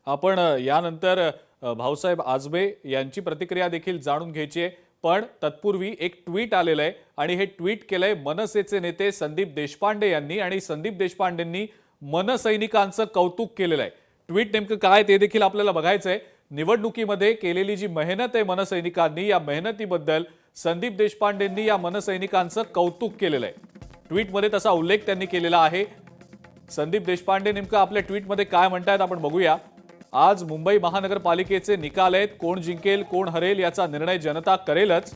आपण यानंतर भाऊसाहेब आजबे यांची प्रतिक्रिया देखील जाणून घ्यायची आहे, पण तत्पूर्वी एक ट्विट आलेलं आहे आणि हे ट्विट केलंय मनसेचे नेते संदीप देशपांडे यांनी आणि संदीप देशपांडेंनी मनसैनिकांचं कौतुक केलेलं आहे। ट्विट नेमकं काय ते देखील आपल्याला बघायचं आहे। निवडणुकीमध्ये केलेली जी मेहनत आहे मनसैनिकांनी, या मेहनतीबद्दल संदीप देशपांडेंनी या मनसैनिकांचं कौतुक केलेलं आहे। ट्विटमध्ये तसा उल्लेख त्यांनी केलेला आहे। संदीप देशपांडे नेमकं आपल्या ट्विटमध्ये काय म्हणतायत आपण बघूया। आज मुंबई महानगरपालिकेचे निकाल आहेत, कोण जिंकेल कोण हरेल याचा निर्णय जनता करेलच,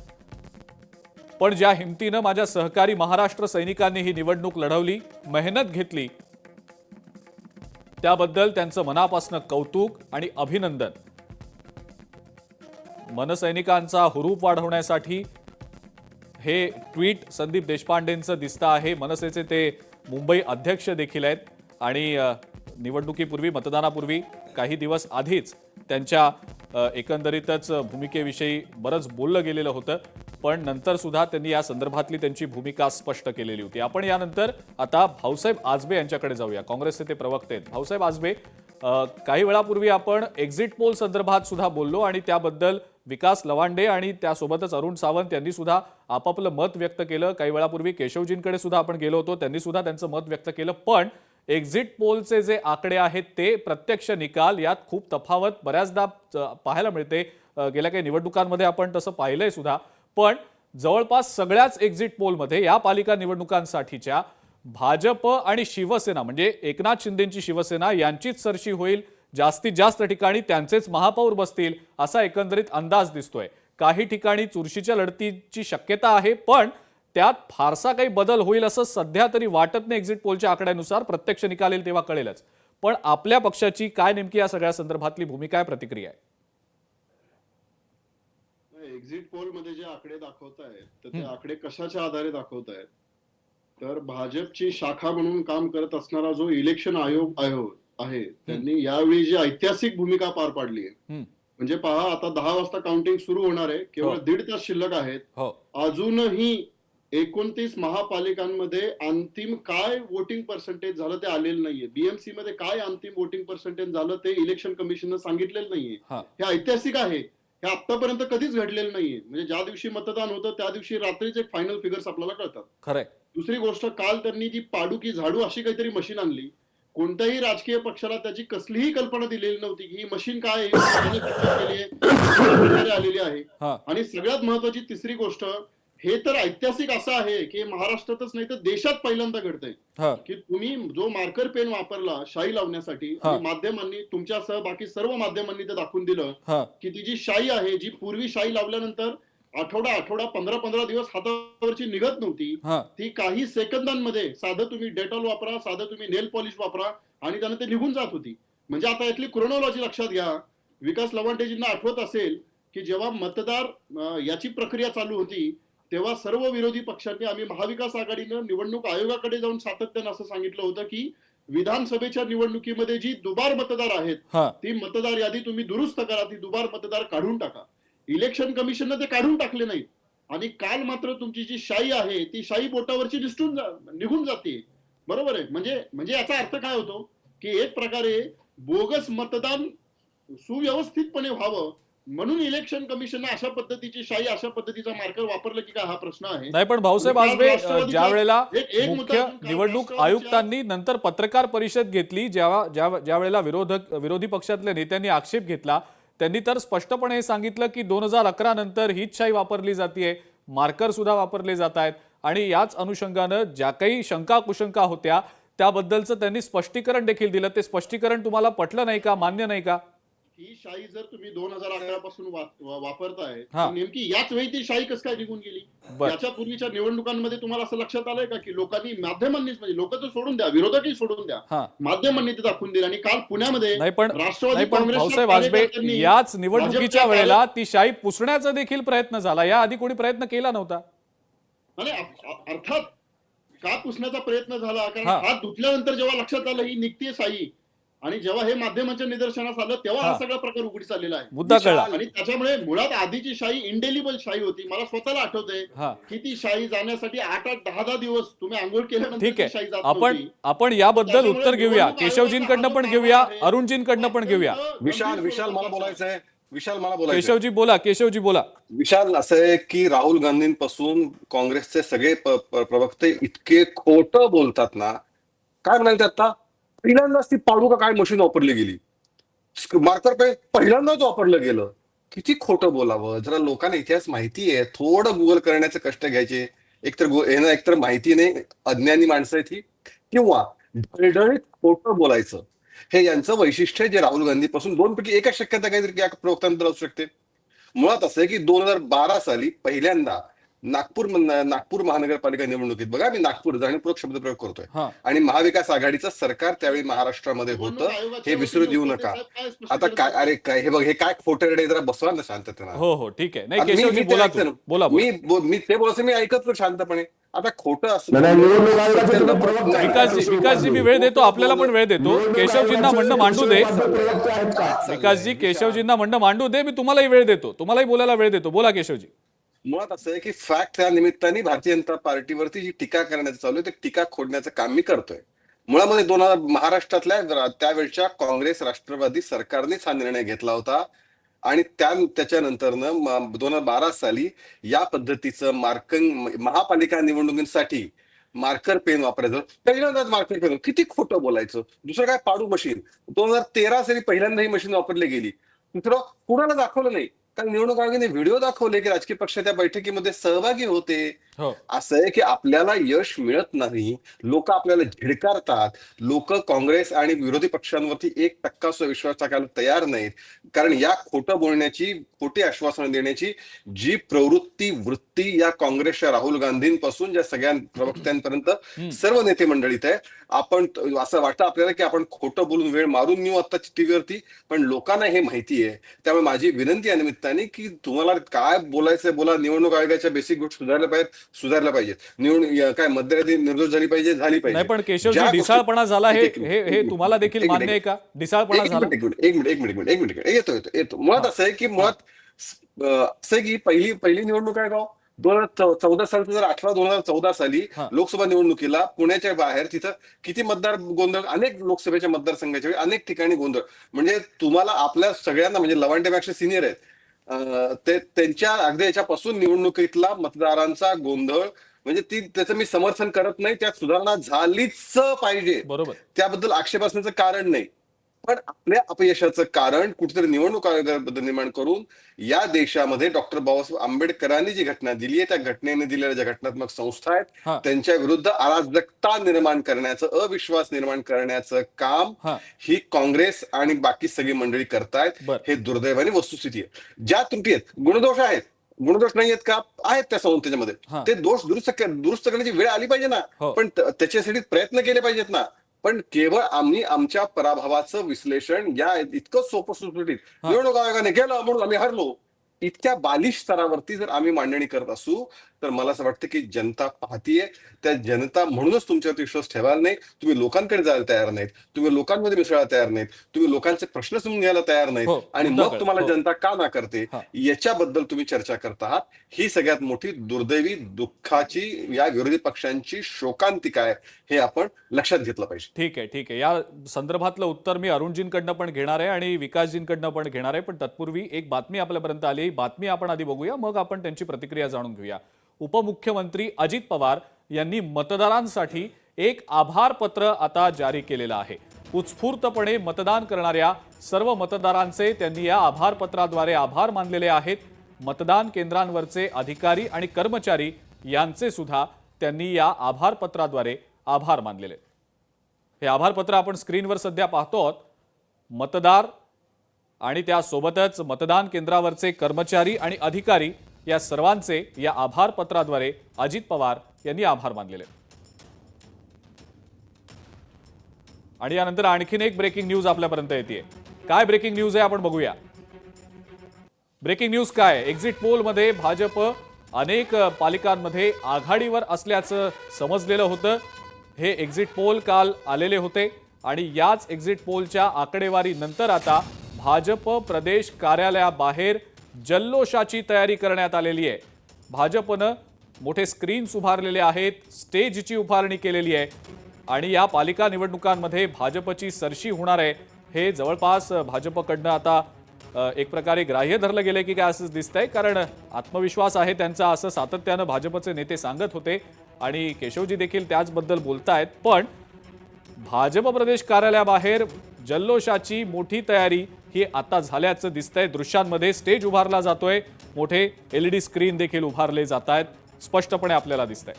पण ज्या हिमतीनं माझ्या सहकारी महाराष्ट्र सैनिकांनी ही निवडणूक लढवली, मेहनत घेतली, त्याबद्दल त्यांचं मनापासून कौतुक आणि अभिनंदन। मनसैनिकांचा हुरूप वाढवण्यासाठी हे ट्विट संदीप देशपांडेंचं दिसतं आहे। मनसेचे ते मुंबई अध्यक्ष देखील आहेत आणि निवडणुकीपूर्वी मतदानापूर्वी काही दिवस आधीच त्यांच्या एकंदरीतच भूमिकेविषयी बरंच बोललं गेलेलं होतं, पण नंतर सुद्धा त्यांनी या संदर्भातली त्यांची भूमिका स्पष्ट केलेली होती। आपण यानंतर आता भाऊसाहेब आजबे यांच्याकडे जाऊया। काँग्रेसचे ते प्रवक्ते आहेत भाऊसाहेब आजबे। काही वेळापूर्वी आपण एक्झिट पोल संदर्भात सुद्धा बोललो आणि त्याबद्दल विकास लवांडे आणि त्यासोबतच अरुण सावंत यांनी सुद्धा आपापलं मत व्यक्त केलं। काही वेळापूर्वी केशवजींकडे सुद्धा आपण गेलो होतो, त्यांनी सुद्धा त्यांचं मत व्यक्त केलं, पण एक्झिट पोलचे जे आकडे आहेत ते प्रत्यक्ष निकाल यात खूप तफावत बऱ्याचदा पाहायला मिळते। गेल्या काही निवडणुकांमध्ये आपण तसं पाहिलंय सुद्धा, पण जवळपास सगळ्याच एक्झिट पोलमध्ये या पालिका निवडणुकांसाठीच्या भाजप आणि शिवसेना म्हणजे एकनाथ शिंदेंची शिवसेना यांचीच सरशी होईल, जास्तीत जास्त ठिकाणी त्यांचेच महापौर बसतील असा एकंदरीत अंदाज दिसतोय। काही ठिकाणी चुरशीच्या लढतीची शक्यता आहे, पण त्यात फारसा काही बदल होईल असं सध्या तरी वाटत नाही। एक्झिट पोलच्या आकड्यानुसार प्रत्यक्ष निकाल येईल तेव्हा कळेलच, पण आपल्या पक्षाची काय नेमकी या सगळ्या संदर्भातली भूमिका आहे, प्रतिक्रिया आहे? एक्झिट पोल मध्ये जे आकडे दाखवत आहेत तर ते आकडे कशाच्या आधारे दाखवत आहेत, तर भाजपची शाखा म्हणून काम करत असणारा जो इलेक्शन आयोग आहे त्यांनी यावेळी जी ऐतिहासिक भूमिका पार पाडली आहे, म्हणजे पहा आता 10 वाजता काउंटिंग सुरू होणार आहे, केवळ 1.5 तास शिल्लक आहेत। अजूनही 29 महापालिकांमध्ये अंतिम काय वोटिंग पर्सेंटेज झालं ते आलेलं नाहीये। बीएमसी मध्ये काय अंतिम वोटिंग पर्सेंटेज झालं ते इलेक्शन कमिशननं सांगितलेलं नाहीये। हे ऐतिहासिक आहे, हे आतापर्यंत कधीच घडलेलं नाहीये। म्हणजे ज्या दिवशी मतदान होतं त्या दिवशी रात्रीच एक फायनल फिगर्स आपल्याला कळतात। खरंय। दुसरी गोष्ट, काल त्यांनी जी पाडू झाडू अशी काहीतरी मशीन आणली, कोणत्याही राजकीय पक्षाला त्याची कसलीही कल्पना दिलेली नव्हती की ही मशीन काय आलेली आहे। आणि सगळ्यात महत्वाची तिसरी गोष्ट, हे तर ऐतिहासिक असं आहे की महाराष्ट्रातच नाही तर देशात पहिल्यांदा घडतंय की तुम्ही जो मार्कर पेन वापरला शाई लावण्यासाठी, माध्यमांनी तुमच्यासह बाकी सर्व माध्यमांनी ते दाखवून दिलं की ती जी शाई आहे, जी पूर्वी शाई लावल्यानंतर आठवडा 15 दिवस हातावरची निघत नव्हती, ती काही सेकंदांमध्ये साधं तुम्ही डेटॉल वापरा, साधं तुम्ही नेल पॉलिश वापरा आणि त्यानं ते निघून जात होती। म्हणजे आता यातली क्रोनॉलॉजी लक्षात घ्या। विकास लवांडेजींना आठवत असेल की जेव्हा मतदार याची प्रक्रिया चालू होती तेव्हा सर्व विरोधी पक्षांनी, आम्ही महाविकास आघाडीनं निवडणूक आयोगाकडे जाऊन सातत्यानं असं सांगितलं होतं की विधानसभेच्या निवडणुकीमध्ये जी दुबार मतदार आहेत ती मतदार यादी तुम्ही दुरुस्त करा, ती दुबार मतदार काढून टाका। इलेक्शन कमिशनने ते काढून टाकले नाहीत आणि काल मात्र तुमची जी शाई आहे ती शाई बोटावरची निघून जाते। बरोबर आहे? म्हणजे याचा अर्थ काय होतो की एक प्रकारे बोगस मतदान सुव्यवस्थितपणे व्हावं म्हणून इलेक्शन कमिशन अशा पद्धतीची शाई, अशा पद्धतीचा मार्कर वापरलं की काय हा प्रश्न आहे। नाही, पण भाऊसाहेब आजबे ज्या वेळेला मुख्य निवडणूक आयुक्तांनी नंतर पत्रकार परिषद घेतली, ज्या वेळेला विरोधी पक्षातल्या नेत्यांनी आक्षेप घेतला, त्यांनी तर स्पष्टपणे हे सांगितलं की 2011 नंतर हीच शाई वापरली जाते, मार्कर सुद्धा वापरले जात आहेत आणि याच अनुषंगानं ज्या काही शंका कुशंका होत्या त्याबद्दलचं त्यांनी स्पष्टीकरण देखील दिलं। ते स्पष्टीकरण तुम्हाला पटलं नाही का, मान्य नाही का? ही शाई जर तुम्ही 2011 पासून वापरताय, नेमकी याच वेळी ती शाई कसं काय निघून गेली? याच्या पूर्वीच्या निवडणुकांमध्ये तुम्हाला असं लक्षात आलंय का की लोकांनी, माध्यमांनीच, म्हणजे लोक तर सोडून द्या, विरोधकही सोडून द्या, माध्यमांनी ते दाखवून दिलं। आणि काल पुण्यामध्ये राष्ट्रवादी काँग्रेस याच निवडणुकीच्या वेळेला ती शाई पुसण्याचा देखील प्रयत्न झाला, या आधी कोणी प्रयत्न केला नव्हता। आणि अर्थात का पुसण्याचा प्रयत्न झाला, कारण हात धुतल्यानंतर जेव्हा लक्षात आलं ही निघतीये शाई, आणि जेव्हा हे माध्यमांच्या निदर्शनास आलं तेव्हा हा सगळा प्रकार उघडीस आलेला आहे. मुद्दा कळला. आणि त्याच्यामुळे मुळात आधीची शाही इंडेलिबल शाही होती. मला स्वतःला आठवतंय की ती शाही जाण्यासाठी 8-8, 10-10 दिवस तुम्ही आंघोळ केल्यानंतर ठीक ती आहे, शाही जात आपण नव्हती. आपण याबद्दल उत्तर त्याच्यामुळे घेऊया. निवडणूक केशवजींकडनं पण आयोगाचा घेऊया, हा आहे. अरुणजींकडनं पण घेऊया. गंभीर विशाल मला स्वरूपाचा बोलायचं आहे. विशाल मला बोलायचं आहे. केशवजी बोला, केशवजी बोला. विशाल असं आहे की राहुल गांधींपासून काँग्रेसचे सगळे प्रवक्ते इतके खोटं बोलतात ना. काय म्हणाले आता पहिल्यांदाच ती पाडू का काय मशीन वापरली गेली, मार्कर पेन पहिल्यांदाच वापरलं गेलं. किती खोटं बोलावं. जरा लोकांना इतिहास माहिती आहे, थोडं गुगल करण्याचे कष्ट घ्यायचे. एकतर माहिती नाही, अज्ञानी माणसं आहेत ही, किंवा ढळढळीत खोटं बोलायचं. हे यांचं वैशिष्ट्य आहे, जे राहुल गांधीपासून दोनपैकी एकच शक्यता काहीतरी या प्रवक्त्यांतर असू शकते. मुळात असं आहे की 2012 साली पहिल्यांदा नागपूर महानगरपालिका निवडणुकीत, बघा मी नागपूर जाणीवपूर्वक शब्दप्रयोग करतोय, आणि महाविकास आघाडीचं सरकार त्यावेळी महाराष्ट्रामध्ये होतं, हे विसरू देऊ नका. आता काय, अरे काय हे बघ, हे काय खोटे जरा बसवा ना शांततेनं. हो हो ठीक आहे. नाही केशवजी बोला, बोला. मी ते बोलायचं, मी ऐकत शांतपणे. आता खोटं असं विकासजी मी वेळ देतो, आपल्याला पण वेळ देतो. केशवजींना म्हणणं मांडू दे. विकासजी, केशवजींना म्हणणं मांडू दे, मी तुम्हालाही वेळ देतो, तुम्हालाही बोलायला वेळ देतो. बोला केशवजी. मुळात असं आहे की फॅक्ट त्या निमित्ताने भारतीय जनता पार्टीवरती जी टीका करण्याचं चालू आहे, ते टीका खोडण्याचं काम मी करतोय. मुळामध्ये महाराष्ट्रातल्या त्यावेळच्या काँग्रेस राष्ट्रवादी सरकारनेच हा निर्णय घेतला होता, आणि त्याच्यानंतरनं 2012 साली या पद्धतीचं महापालिका निवडणुकीसाठी मार्कर पेन वापरायचं. पहिल्यांदाच मार्कर पेन, किती खोटं बोलायचं. दुसरं काय, पाडू मशीन 2013 साली पहिल्यांदा ही मशीन वापरली गेली. दुसरं कुणाला दाखवलं नाही, कारण निवडणूक आयोगाने व्हिडिओ दाखवले की राजकीय पक्ष त्या बैठकीमध्ये सहभागी होते. असं आहे की आपल्याला यश मिळत नाही, लोक आपल्याला झिडकारतात. लोक काँग्रेस आणि विरोधी पक्षांवरती 1% सुद्धा विश्वास टाकायला तयार नाहीत, कारण या खोटं बोलण्याची, खोटी आश्वासनं देण्याची जी वृत्ती या काँग्रेसच्या राहुल गांधींपासून ज्या सगळ्या प्रवक्त्यांपर्यंत सर्व नेते मंडळीत आहे. आपण असं वाटतं आपल्याला की आपण खोटं बोलून वेळ मारून नेऊ आता टीव्हीवरती, पण लोकांना हे माहिती आहे. त्यामुळे माझी विनंती आहे निमित्ताने की तुम्हाला काय बोलायचंय बोला. निवडणूक आयोगाच्या बेसिक गोष्टी सुधारल्या पाहिजेत. काय मध्यरात्री निर्दोष झाली पाहिजे. नाही पण केशवजी, ढिसाळपणा झाला हे तुम्हाला देखील मान्य आहे का? ढिसाळपणा झाला. एक मिनिट येतो. मुळात असं आहे की असं आहे की पहिली निवडणूक आहे का 2014 साली, 2014 साली लोकसभा निवडणुकीला पुण्याच्या बाहेर तिथं किती मतदार गोंधळ, अनेक लोकसभेच्या मतदारसंघाच्या वेळी अनेक ठिकाणी गोंधळ. म्हणजे तुम्हाला आपल्या सगळ्यांना, म्हणजे लवांडेपेक्षा सिनियर आहेत, ते त्यांच्या अगदी याच्यापासून निवडणुकीतला मतदारांचा गोंधळ, म्हणजे त्याचं मी समर्थन करत नाही. त्यात सुधारणा झालीच पाहिजे, बरोबर, त्याबद्दल आक्षेप असण्याचं कारण नाही. पण आपल्या अपयशाचं कारण कुठेतरी निवडणूक आयोगाबद्दल निर्माण करून या देशामध्ये डॉक्टर बाबासाहेब आंबेडकरांनी जी घटना दिली आहे, त्या घटनेने दिलेल्या ज्या घटनात्मक संस्था आहेत, त्यांच्या विरुद्ध अराजकता निर्माण करण्याचं, अविश्वास निर्माण करण्याचं काम ही काँग्रेस आणि बाकी सगळी मंडळी करतायत. हे दुर्दैवाने वस्तुस्थिती आहे. ज्या त्रुटी आहेत, गुणदोष नाहीयेत का? आहेत त्या संस्थेच्यामध्ये. ते दोष दुरुस्त करण्याची वेळ आली पाहिजे ना, पण त्याच्यासाठी प्रयत्न केले पाहिजेत ना. पण केवळ आम्ही आमच्या पराभवाचं विश्लेषण या इतकं सोपं सुटसुटीत निवडणूक आयोगाने केलं म्हणून आम्ही हरलो, इतक्या बालिश स्तरावरती जर आम्ही मांडणी करत असू, तर मला असं वाटतं की जनता पाहतीये. त्या जनता म्हणूनच तुमच्यावरती विश्वास ठेवायला नाही. तुम्ही लोकांकडे जायला तयार नाहीत, तुम्ही लोकांमध्ये मिसळायला तयार नाहीत, तुम्ही लोकांचे प्रश्न समजून घ्यायला तयार नाहीत, आणि मग तुम्हाला जनता का नाकारते याच्याबद्दल तुम्ही चर्चा करत आहात. ही सगळ्यात मोठी दुर्दैवी, दुःखाची, या विरोधी पक्षांची शोकांतिका आहे. हे आपण लक्षात घेतलं पाहिजे. ठीक आहे. या संदर्भातलं उत्तर मी अरुणजींकडनं पण घेणार आहे आणि विकासजींकडनं पण घेणार आहे. पण तत्पूर्वी एक बातमी आपल्यापर्यंत आली. बातमी आपण आधी बघूया, मग आपण त्यांची प्रतिक्रिया जाणून घेऊया. उपमुख्यमंत्री अजित पवार यांनी मतदारांसाठी एक आभार पत्र आता जारी केलेलं आहे. उत्स्फूर्तपणे मतदान करणाऱ्या सर्व मतदारांचे त्यांनी या आभार पत्राद्वारे आभार मानलेले आहेत. मतदान केंद्रांवरचे अधिकारी आणि कर्मचारी यांचे सुद्धा त्यांनी या आभार पत्राद्वारे आभार मानलेले. हे आभार पत्र आपण स्क्रीनवर सध्या पाहतो आहोत. मतदार आणि त्यासोबतच मतदान केंद्रावरचे कर्मचारी आणि अधिकारी या सर्वांचे या आभार पत्राद्वारे अजित पवार यांनी आभार मानलेले. आणि यानंतर आणखीन एक ब्रेकिंग न्यूज आपल्यापर्यंत येते. काय ब्रेकिंग न्यूज आहे आपण बघूया. ब्रेकिंग न्यूज काय? एक्झिट पोलमध्ये भाजप अनेक पालिकांमध्ये आघाडीवर असल्याचं समजलेलं होतं. हे एक्झिट पोल काल आलेले होते आणि याच एक्झिट पोलच्या आकडेवारीनंतर आता भाजप प्रदेश कार्यालयाबाहेर जल्लोषाची तयारी करण्यात आलेली आहे. भाजपनं मोठे स्क्रीन्स उभारलेले आहेत, स्टेजची उभारणी केलेली आहे आणि या पालिका निवडणुकांमध्ये भाजपची सरशी होणार आहे. हे जवळपास भाजपकडनं आता एक प्रकारे ग्राह्य धरलं गेलं की काय असंच दिसतंय, कारण आत्मविश्वास आहे त्यांचा असं सातत्यानं भाजपचे नेते सांगत होते आणि केशवजी देखील त्याचबद्दल बोलतायत. पण भाजप प्रदेश कार्यालयाबाहेर जल्लोषाची मोठी तयारी ही आता झाल्याचं दिसतंय. दृश्यांमध्ये स्टेज उभारला जातोय, मोठे LED स्क्रीन देखील उभारले जात आहेत, स्पष्टपणे आपल्याला दिसतंय.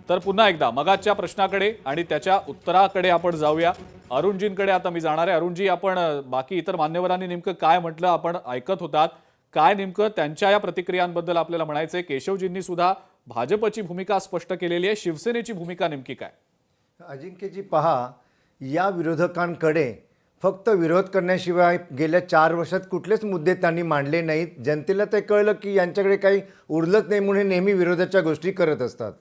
तर पुन्हा एकदा मगाच्या प्रश्नाकडे आणि त्याच्या उत्तराकडे आपण जाऊया. अरुणजींकडे आता मी जाणार आहे. अरुणजी, आपण बाकी इतर मान्यवरांनी नेमकं काय म्हटलं आपण ऐकत होतात, काय नेमकं त्यांच्या या प्रतिक्रियांबद्दल आपल्याला म्हणायचंय? केशवजींनी सुद्धा भाजपची भूमिका स्पष्ट केलेली आहे, शिवसेनेची भूमिका नेमकी काय? अजिंक्यजी पहा, या विरोधकांकडे फक्त विरोध करण्याशिवाय गेल्या 4 वर्षात कुठलेच मुद्दे त्यांनी मांडले नाहीत. जनतेला ते कळलं की यांच्याकडे काही उरलंच नाही म्हणून नेहमी विरोधाच्या गोष्टी करत असतात.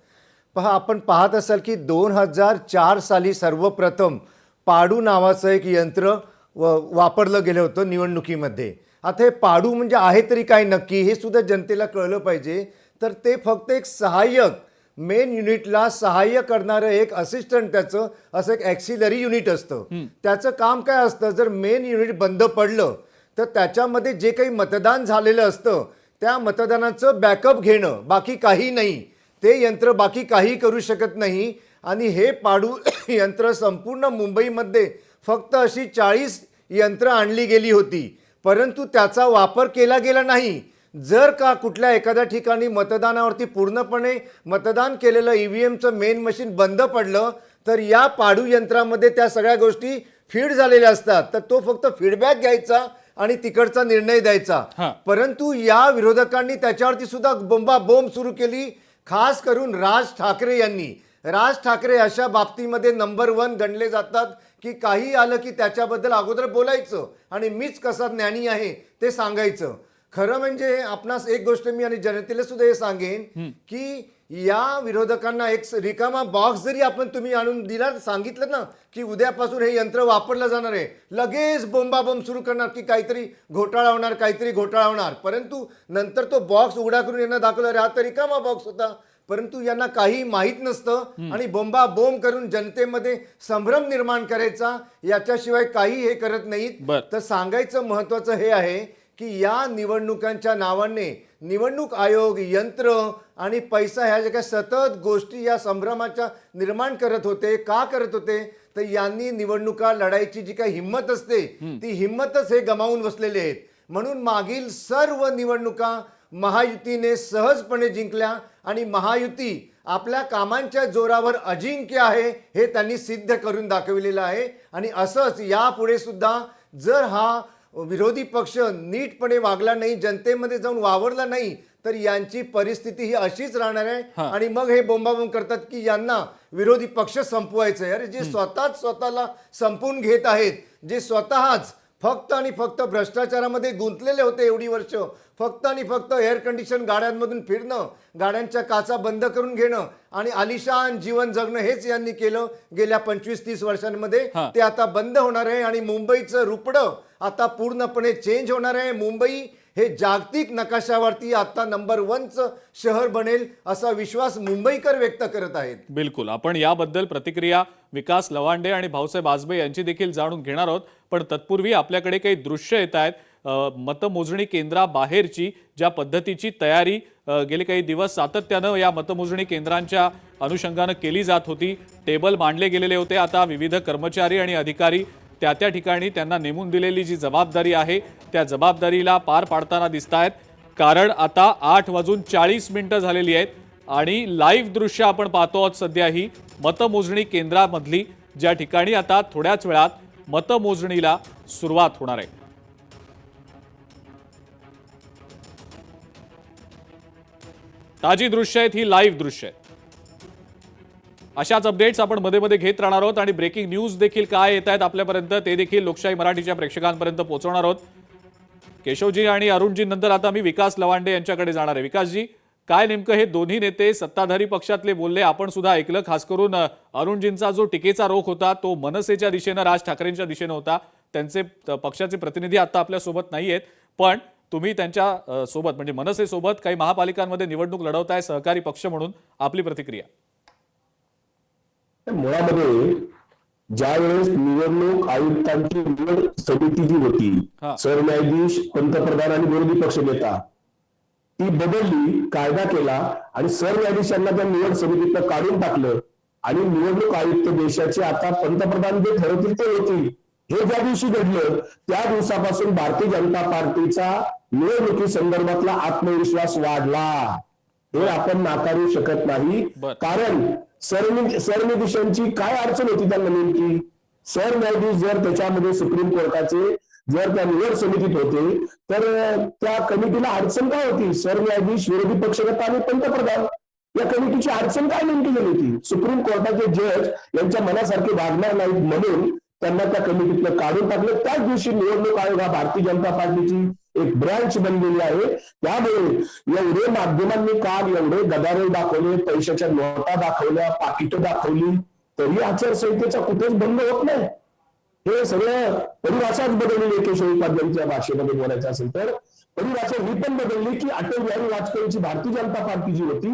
पहा, आपण पाहत असाल की 2004 साली सर्वप्रथम पाडू नावाचं एक यंत्र वापरलं गेलं होतं निवडणुकीमध्ये. आता हे पाडू म्हणजे आहे तरी काय नक्की हे सुद्धा जनतेला कळलं पाहिजे. तर ते फक्त एक सहाय्यक, मेन युनिटला सहाय्य करणारं एक असिस्टंट, त्याचं असं एक ॲक्सिलरी युनिट असतं. त्याचं काम काय असतं, जर मेन युनिट बंद पडलं तर त्याच्यामध्ये जे काही मतदान झालेलं असतं त्या मतदानाचं बॅकअप घेणं, बाकी काही नाही. ते यंत्र बाकी काही करू शकत नाही. आणि हे पाडू यंत्र संपूर्ण मुंबईमध्ये फक्त अशी 40 यंत्र आणली गेली होती, परंतु त्याचा वापर केला गेला नाही. जर का कुठल्या एखाद्या ठिकाणी मतदानावरती पूर्णपणे मतदान केलेलं EVMचं मेन मशीन बंद पडलं तर या पाडू यंत्रामध्ये त्या सगळ्या गोष्टी फीड झालेल्या असतात. तर तो फक्त फीडबॅक घ्यायचा आणि तिकडचा निर्णय द्यायचा. परंतु या विरोधकांनी त्याच्यावरती सुद्धा बोंबाबोंब सुरू केली, खास करून राज ठाकरे यांनी. राज ठाकरे अशा बाबतीमध्ये नंबर 1 गणले जातात की काही आलं की त्याच्याबद्दल अगोदर बोलायचं आणि मीच कसा ज्ञानी आहे ते सांगायचं. खरं म्हणजे आपणास एक गोष्ट मी आणि जनतेला सुद्धा हे सांगेन की या विरोधकांना एक रिकामा बॉक्स जरी आपण तुम्ही आणून दिला, सांगितलं ना की उद्यापासून हे यंत्र वापरलं जाणार आहे, लगेच बोंबाबोंब सुरू करणार की काहीतरी घोटाळा होणार, काहीतरी घोटाळा होणार. परंतु नंतर तो बॉक्स उघडा करून यांना दाखवलं, अरे हा तर रिकामा बॉक्स होता. परंतु यांना काही माहीत नसतं आणि बोंबाबोंब करून जनतेमध्ये संभ्रम निर्माण करायचा, याच्याशिवाय काही हे करत नाहीत. तर सांगायचं महत्वाचं हे आहे की या निवडणुकांच्या नावाने निवडणूक आयोग, यंत्र आणि पैसा ह्या ज्या काही सतत गोष्टी या संभ्रमाच्या निर्माण करत होते. का करत होते तर यांनी निवडणुका लढायची जी काही हिंमत असते ती हिंमतच हे गमावून बसलेले आहेत. म्हणून मागील सर्व निवडणुका महायुतीने सहजपणे जिंकल्या आणि महायुती आपल्या कामांच्या जोरावर अजिंक्य आहे हे त्यांनी सिद्ध करून दाखविलेलं आहे. आणि असंच यापुढे सुद्धा जर हा विरोधी पक्ष नीटपणे वागला नाही, जनतेमध्ये जाऊन वावरला नाही, तर यांची परिस्थिती ही अशीच राहणार आहे. आणि मग हे बोंबाबोंब करतात की यांना विरोधी पक्ष संपवायचं आहे. अरे जे स्वतःला संपवून घेत आहेत, जे स्वतःच फक्त आणि फक्त भ्रष्टाचारामध्ये गुंतलेले होते एवढी वर्ष, फक्त आणि फक्त एअर कंडिशन गाड्यांमधून फिरणं, गाड्यांच्या काचा बंद करून घेणं आणि आलिशान जीवन जगणं हेच यांनी केलं गेल्या 25-30 वर्षांमध्ये. ते आता बंद होणार आहे आणि मुंबईचं रुपडं आता पूर्णपणे चेंज होणार आहे. मुंबई हे जागतिक नकाशावरती आता नंबर 1चं शहर बनेल असा विश्वास मुंबईकर व्यक्त करत आहेत. बिलकुल, आपण याबद्दल प्रतिक्रिया विकास लवांडे आणि भाऊसाहेब आजबे यांची देखील जाणून घेणार आहोत. पण तत्पूर्वी आपल्याकडे काही दृश्य येत आहेत मतमोजणी केंद्राबाहेरची, ज्या पद्धतीची तयारी गेले काही दिवस सातत्यानं या मतमोजणी केंद्रांच्या अनुषंगानं केली जात होती. टेबल मांडले गेलेले होते. आता विविध कर्मचारी आणि अधिकारी त्या ठिकाणी त्यांना नेमून दिलेली जी जबाबदारी आहे त्या जबाबदारीला पार पाडताना दिसत आहेत. कारण आता 8:40 झालेली आहेत आणि लाईव्ह दृश्य आपण पाहतो आहोत सध्या ही मतमोजणी केंद्रामधली, ज्या ठिकाणी आता थोड्याच वेळात मतमोजणीला सुरुवात होणार आहे. ताजी दृश्य आहेत, ही लाईव्ह दृश्य आहेत. अशाच अपडेट्स आपण मध्ये मध्ये घेत राहणार आहोत आणि ब्रेकिंग न्यूज देखील काय येत आहेत आपल्यापर्यंत ते देखील लोकशाही मराठीच्या प्रेक्षकांपर्यंत पोहोचवणार आहोत. केशवजी आणि अरुणजी नंतर आता मी विकास लवांडे यांच्याकडे जाणार आहे. विकासजी, काय नेमकं हे दोन्ही नेते सत्ताधारी पक्षातले बोलले आपण सुद्धा ऐकलं. खास करून अरुणजींचा जो टीकेचा रोख होता तो मनसेच्या दिशेनं, राज ठाकरेंच्या दिशेनं होता. त्यांचे पक्षाचे प्रतिनिधी आता आपल्या सोबत नाहीयेत, पण तुम्ही त्यांच्या सोबत म्हणजे मनसे सोबत काही महापालिकांमध्ये निवडणूक लढवताय सहकारी पक्ष म्हणून, आपली प्रतिक्रिया. मुळामध्ये ज्या वेळेस निवडणूक आयुक्तांची निवड समिती जी होती, सरन्यायाधीश, पंतप्रधान आणि विरोधी पक्षनेता, ती बदलली, कायदा केला आणि सरन्यायाधीशांना त्या निवड समितीतनं काढून टाकलं आणि निवडणूक आयुक्त देशाचे आता पंतप्रधान जे ठरवतील ते होतील. हे ज्या दिवशी घडलं त्या दिवसापासून भारतीय जनता पार्टीचा निवडणुकी संदर्भातला आत्मविश्वास वाढला. हे आपण नाकारू शकत नाही. कारण सरन्यायाधीशांची काय अडचण होती त्यांना नेमकी? सरन्यायाधीश जर त्याच्यामध्ये सुप्रीम कोर्टाचे जर त्या निवड समितीत होते तर त्या कमिटीला अडचण काय होती? सरन्यायाधीश, विरोधी पक्षनेता आणि पंतप्रधान या कमिटीची अडचण काय नेमकी झाली होती? सुप्रीम कोर्टाचे जज यांच्या मनासारखे वागणार नाहीत म्हणून त्यांना त्या कमिटीतनं काढून टाकलं. त्याच दिवशी निवडणूक आयोग हा भारतीय जनता पार्टीची एक ब्रँच बनलेली आहे. त्यामुळे एवढे माध्यमांनी काल एवढे गदारोळ दाखवले, पैशाच्या नोटा दाखवल्या, पाकिटं दाखवली, तरी आचारसंहितेचा कुठेच बंद होत नाही. हे सगळं परिभाषाच बदललेली. केशव उपाध्यायांच्या भाषेमध्ये बोलायचं असेल तर परिभाषा ही पण बदलली की अटल बिहारी वाजपेयीची भारतीय जनता पार्टी जी होती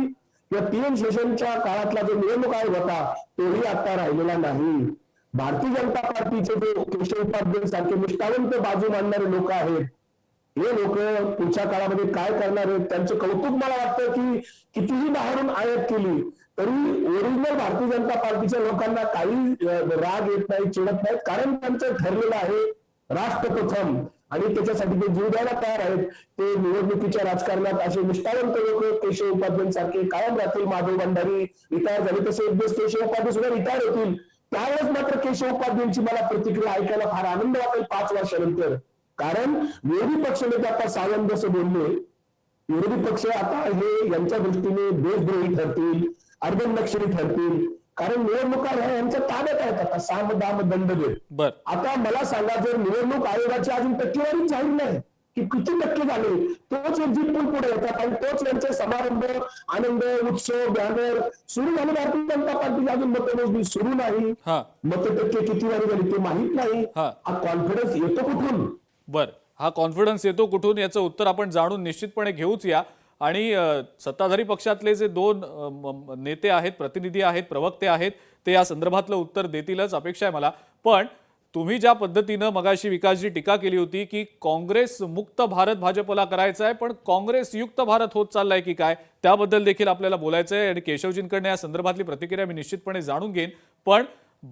किंवा TN शेषनच्या काळातला जो निवडणूक आयोग होता तोही आता राहिलेला नाही. भारतीय जनता पार्टीचे जे केशव उपाध्याय सारखे निष्ठावंत बाजू मांडणारे लोक आहेत, हे लोक पुढच्या काळामध्ये काय करणार आहेत त्यांचं कौतुक मला वाटतं की कितीही बाहेरून आयात केली तरी ओरिजिनल भारतीय जनता पार्टीच्या लोकांना काही राग येत नाही, चिडत नाहीत. कारण त्यांचं ठरलेलं आहे राष्ट्र प्रथम आणि त्याच्यासाठी ते जीव द्यायला तयार आहेत. ते निवडणुकीच्या राजकारणात असे निष्ठावंत लोक केशव उपाध्यायांसारखे कायम राहतील. माधव भंडारी रिटायर झाले तसे एक दिवस केशव उपाध्याय सुद्धा रिटायर होतील. त्यावेळेस मात्र केशव उपाध्यायांची मला प्रतिक्रिया ऐकायला फार आनंद वाटेल 5 वर्षानंतर. कारण विरोधी पक्षनेते आता सावंत जसं बोलले, विरोधी पक्ष आता हे यांच्या दृष्टीने देशद्रोही ठरतील, अर्बन नक्षली ठरतील. कारण निवडणुका ह्या यांच्या ताब्यात आहेत आता, साम दाम दंड देत. आता मला सांगा, जर निवडणूक आयोगाची अजून टक्केवारी जाहीर नाही की किती टक्के झाले, तोच एक्झिट पोल पुढे येतात आणि तोच यांचे समारंभ, आनंद, उत्सव, बॅनर सुरू झाले. भारतीय जनता पार्टी अजून मतमोजणी सुरू नाही, मत टक्के किती वारी झाली ते माहित नाही. हा कॉन्फिडन्स येतो कुठून? हा कॉन्फिडन्स येतो कुठून याचं उत्तर आपण जाणून निश्चितपणे घेऊच या. आणि सत्ताधारी पक्षातले जे 2 नेते आहेत, प्रतिनिधी आहेत, प्रवक्ते आहेत, ते या संदर्भातलं उत्तर देतीलच अपेक्षा आहे मला. पण तुम्ही ज्या पद्धतीनं मगाशी विकासजी टीका केली होती की काँग्रेस मुक्त भारत भाजपला करायचा आहे, पण काँग्रेस युक्त भारत होत चाललाय की काय, त्याबद्दल देखील आपल्याला बोलायचं आहे. आणि केशवजींकडनं या संदर्भातली प्रतिक्रिया मी निश्चितपणे जाणून घेईन. पण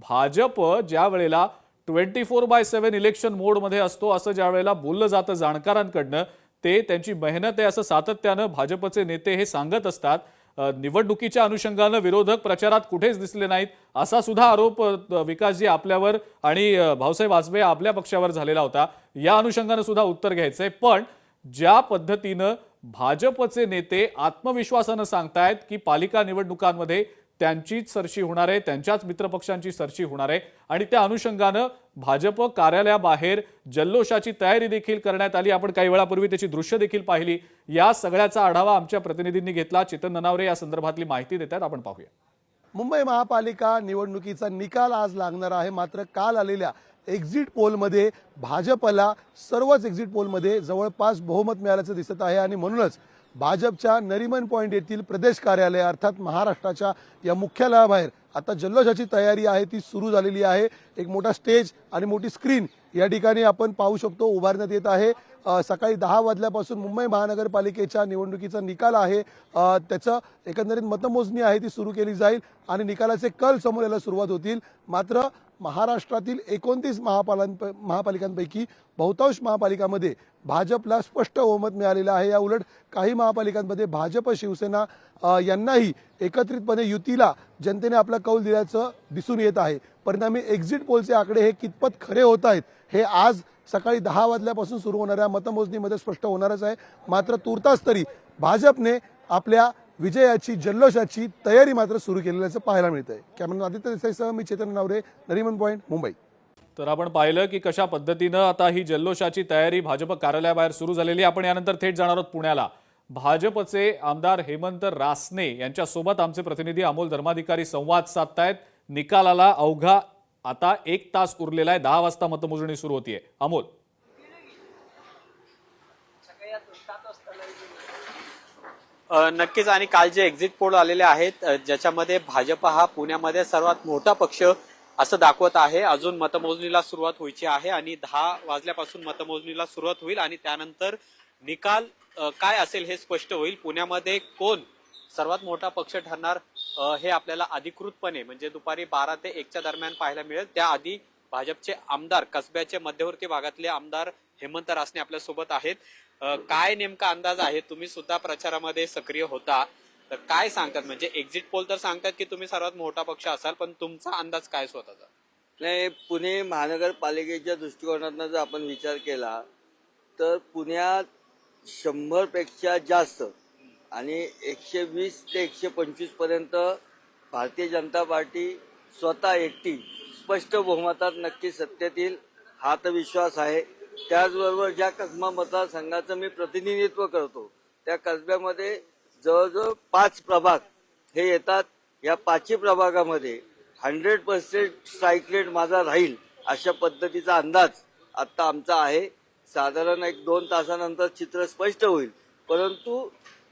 भाजप ज्या वेळेला 24/7 इलेक्शन मोडमध्ये असतो असं ज्या वेळेला बोललं जातं जाणकारांकडनं, ते त्यांची मेहनत आहे असं सातत्यानं भाजपचे नेते हे सांगत असतात. निवडणुकीच्या अनुषंगानं विरोधक प्रचारात कुठेच दिसले नाहीत असा सुद्धा आरोप विकासजी आपल्यावर आणि भाऊसाहेब वाजपेयी आपल्या पक्षावर झालेला होता. या अनुषंगानं सुद्धा उत्तर घ्यायचंय. पण ज्या पद्धतीनं भाजपचे नेते आत्मविश्वासानं सांगतायत की पालिका निवडणुकांमध्ये त्यांचीच सरशी होणार आहे, त्यांच्याच मित्रपक्षांची सरशी होणार आहे आणि त्या अनुषंगानं भाजप कार्यालयाबाहेर जल्लोषाची तयारी देखील करण्यात आली. आपण काही वेळापूर्वी त्याची दृश्य देखील पाहिली. या सगळ्याचा आढावा आमच्या प्रतिनिधींनी घेतला. चेतन ननावरे या संदर्भातली माहिती देतात, आपण पाहूया. मुंबई महापालिका निवडणुकीचा निकाल आज लागणार आहे. मात्र काल आलेल्या एक्झिट पोलमध्ये भाजपला सर्वच एक्झिट पोलमध्ये जवळपास बहुमत मिळाल्याचं दिसत आहे आणि म्हणूनच भाजपच्या नरिमन पॉइंट येथील प्रदेश कार्यालय अर्थात महाराष्ट्राच्या या मुख्यालयाबाहेर आता जल्लोषाची तयारी आहे ती सुरू झालेली आहे. एक मोठा स्टेज आणि मोठी स्क्रीन या ठिकाणी आपण पाहू शकतो उभारण्यात येत आहे. सकाळी 10 वाजल्यापासून मुंबई महानगरपालिकेच्या निवडणुकीचा निकाल आहे, त्याचं एकंदरीत मतमोजणी आहे ती सुरू केली जाईल आणि निकालाचे कल समोर यायला सुरुवात होतील. मात्र महाराष्ट्रातील 29 महापालिकांपैकी बहुतांश महापालिकांमध्ये भाजपला स्पष्ट बहुमत मिळालेलं आहे. या उलट काही महापालिकांमध्ये भाजप शिवसेना यांनाही एकत्रितपणे युतीला जनतेने आपला कौल दिल्याचं दिसून येत आहे. परिणामी एक्झिट पोलचे आकडे हे कितपत खरे होत आहेत हे आज सकाळी 10 वाजल्यापासून सुरू होणाऱ्या मतमोजणीमध्ये स्पष्ट होणारच आहे. मात्र तुर्तास तरी भाजपने आपल्या विजयाची जल्लोषाची तयारी मात्र सुरू केलेल्याचं पाहायला मिळतंय. कॅमेरामॅन आदित्य देसाईसह मी चेतन ननावरे, नरिमन पॉइंट, मुंबई. तर आपण पाहिलं की कशा पद्धतीनं आता ही जल्लोषाची तयारी भाजप कार्यालयाबाहेर सुरू झालेली. आपण यानंतर थेट जाणार आहोत पुण्याला. भाजपचे आमदार हेमंत रासने यांच्यासोबत आमचे प्रतिनिधी अमोल धर्माधिकारी संवाद साधतायत. निकालाला अवघा आता 1 तास उरलेला आहे. 10 वाजता मतमोजणी सुरू होतीये. अमोल, नक्कीच. आणि काल जे एक्झिट पोल आलेले आहेत ज्याच्यामध्ये भाजप हा पुण्यामध्ये सर्वात मोठा पक्ष असं दाखवत आहे. अजून मतमोजणीला सुरुवात व्हायची आहे आणि 10 वाजल्यापासून मतमोजणीला सुरुवात होईल आणि त्यानंतर निकाल काय असेल हे स्पष्ट होईल. पुण्यामध्ये कोण सर्वात मोठा पक्ष ठरणार हे आपल्याला अधिकृतपणे म्हणजे दुपारी 12 ते 1 दरम्यान पाहायला मिळेल. त्याआधी भाजपचे आमदार, कसब्याचे मध्यवर्ती भागातले आमदार हेमंत रासने आपल्यासोबत आहेत. काय नेमका अंदाज आहे? तुम्ही सुद्धा प्रचारामध्ये सक्रिय होता, तर काय सांगतात? म्हणजे एक्झिट पोल तर सांगतात की तुम्ही सर्वात मोठा पक्ष असाल, पण तुमचा अंदाज काय स्वतःचा? नाही, पुणे महानगरपालिकेच्या दृष्टिकोनातून जर आपण विचार केला तर पुण्यात 100 पेक्षा जास्त आणि 120 ते 125 पर्यंत भारतीय जनता पार्टी स्वतः एकटी स्पष्ट बहुमतात नक्की सत्तेत येईल हा तर विश्वास आहे. त्याचबरोबर ज्या कसबा मतदारसंघाचं मी प्रतिनिधित्व करतो त्या कसब्यामध्ये जवळजवळ 5 प्रभाग हे येतात. या 5 प्रभागामध्ये 100% स्ट्राईक रेट माझा राहील अशा पद्धतीचा अंदाज आता आमचा आहे. साधारण 1-2 तासानंतर चित्र स्पष्ट होईल, परंतु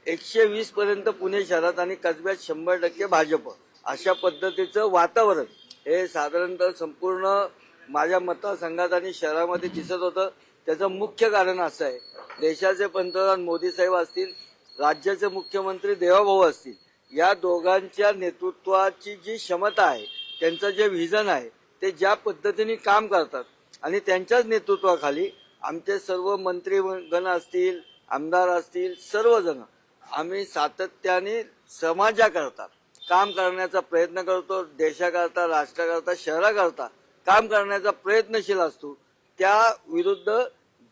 120 पर्यंत पुणे शहरात आणि कसब्यात 100% भाजप अशा पद्धतीचं वातावरण हे साधारणतः संपूर्ण माझ्या मतदारसंघात आणि शहरामध्ये दिसत होतं. त्याचं मुख्य कारण असं आहे, देशाचे पंतप्रधान मोदी साहेब असतील, राज्याचे मुख्यमंत्री देवाभाऊ असतील, या दोघांच्या नेतृत्वाची जी क्षमता आहे, त्यांचं जे व्हिजन आहे, ते ज्या पद्धतीने काम करतात आणि त्यांच्याच नेतृत्वाखाली आमचे सर्व मंत्रीगण असतील, आमदार असतील, सर्वजण आम्ही सातत्याने समाजाकरता काम करण्याचा प्रयत्न करतो. देशाकरता, राष्ट्राकरता, शहराकरता काम करण्याचा प्रयत्नशील असतो. त्या विरुद्ध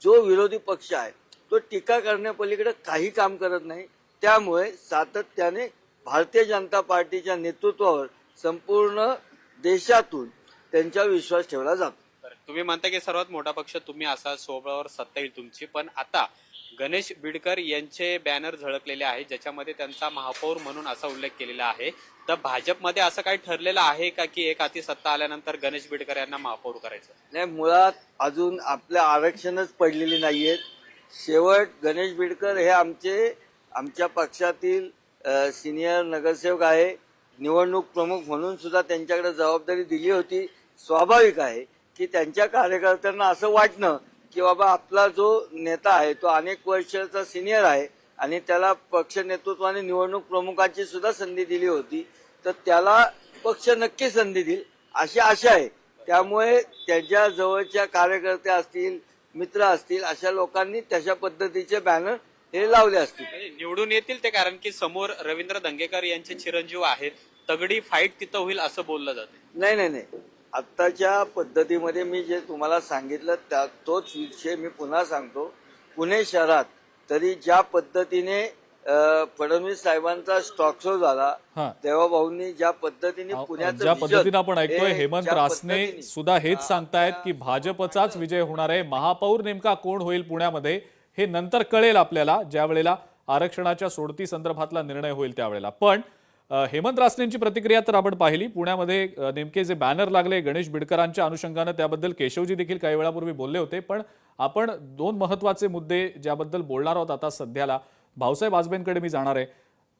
जो विरोधी पक्ष आहे तो टीका करण्यापलीकडे काही काम करत नाही. त्यामुळे सातत्याने भारतीय जनता पार्टीच्या नेतृत्वावर संपूर्ण देशातून त्यांच्यावर विश्वास ठेवला जातो. तुम्ही म्हणता की सर्वात मोठा पक्ष तुम्ही असा, सोबळावर सत्ता येईल तुमची, पण आता गणेश बिडकर यांचे बॅनर झळकलेले आहे ज्याच्यामध्ये त्यांचा महापौर म्हणून असा उल्लेख केलेला आहे. तर भाजपमध्ये असं काही ठरलेलं आहे का की एक हाती सत्ता आल्यानंतर गणेश बिडकर यांना महापौर करायचं? नाही, मुळात अजून आपल्या आरक्षणच पडलेली नाहीये. शेवट गणेश बिडकर हे आमच्या पक्षातील सिनियर नगरसेवक आहे. निवडणूक प्रमुख म्हणून सुद्धा त्यांच्याकडे जबाबदारी दिली होती. स्वाभाविक आहे की त्यांच्या कार्यकर्त्यांना असं वाटणं की बाबा आपला जो नेता आहे तो अनेक वर्षाचा सिनियर आहे आणि त्याला पक्ष नेतृत्वाने निवडणूक प्रमुखाची सुद्धा संधी दिली होती, तर त्याला पक्ष नक्की संधी देईल अशी आशा आहे. त्यामुळे त्याच्या जवळच्या कार्यकर्ते असतील, मित्र असतील, अशा लोकांनी तशा पद्धतीचे बॅनर हे लावले असतील. निवडून येतील ते, कारण की समोर रवींद्र दंगेकर यांचे चिरंजीव आहेत. तगडी फाईट तिथं होईल असं बोललं जाते. नाही, आत्ताच्या पद्धतीमध्ये मी जे तुम्हाला सांगितलं तोच विषय मी पुन्हा सांगतो. पुणे शहरात तरी ज्या पद्धतीने फडणवीस साहेबांचा स्टॉक शो झाला, देवाभाऊंनी ज्या पद्धतीने पुण्याचं ज्या पद्धतीने आपण ऐकतोय, हेमंत रासने सुद्धा हेच सांगतायत की भाजपचाच विजय होणार आहे. महापौर नेमका कोण होईल पुण्यामध्ये हे नंतर कळेल आपल्याला, ज्या वेळेला आरक्षणाच्या सोडती संदर्भातला निर्णय होईल त्यावेळेला. पण हेमंत रासनेंची प्रतिक्रिया तर आपण पाहिली. पुण्यामध्ये नेमके जे बॅनर लागले गणेश बिडकरांच्या अनुषंगानं त्याबद्दल केशवजी देखील काही वेळापूर्वी बोलले होते. पण आपण 2 महत्वाचे मुद्दे ज्याबद्दल बोलणार आहोत आता सध्याला. भाऊसाहेब आजबेंकडे मी जाणार आहे.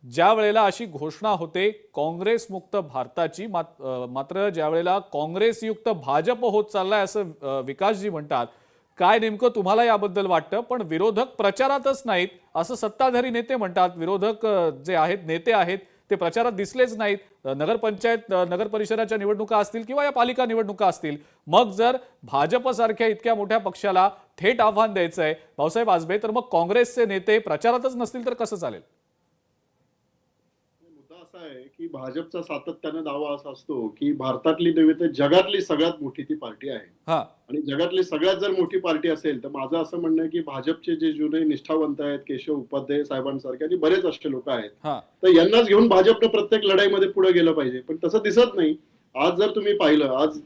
ज्या वेळेला अशी घोषणा होते काँग्रेसमुक्त भारताची, मात्र ज्या वेळेला काँग्रेसयुक्त भाजप होत चाललाय असं विकासजी म्हणतात, काय नेमकं तुम्हाला याबद्दल वाटतं? पण विरोधक प्रचारातच नाहीत असं सत्ताधारी नेते म्हणतात. विरोधक जे आहेत, नेते आहेत, ते प्रचारात दिसलेच नाहीत. नगरपंचायत, नगर परिषदाच्या निवडणुका असतील किंवा या पालिका निवडणुका असतील. मग जर भाजपसारख्या इतक्या मोठ्या पक्षाला थेट आव्हान द्यायचं आहे भाऊसाहेब आजबे, तर मग काँग्रेसचे नेते प्रचारातच नसतील तर कसं चालेल? मुद्दा असा आहे की भाजपचा सातत्याने दावा असा असतो की भारतातली नव्हे तर जगातली सगळ्यात मोठी ती पार्टी आहे. आणि जगातली सगळ्यात जर मोठी पार्टी असेल तर माझं असं म्हणणं आहे की भाजपचे जे जुने निष्ठावंत आहेत, केशव उपाध्याय साहेबांसारखे आणि बरेच असे लोक आहेत, तर यांनाच घेऊन भाजपनं प्रत्येक लढाईमध्ये पुढे गेलं पाहिजे. पण तसं दिसत नाही. आज जर तुम्ही पाहिलं, आज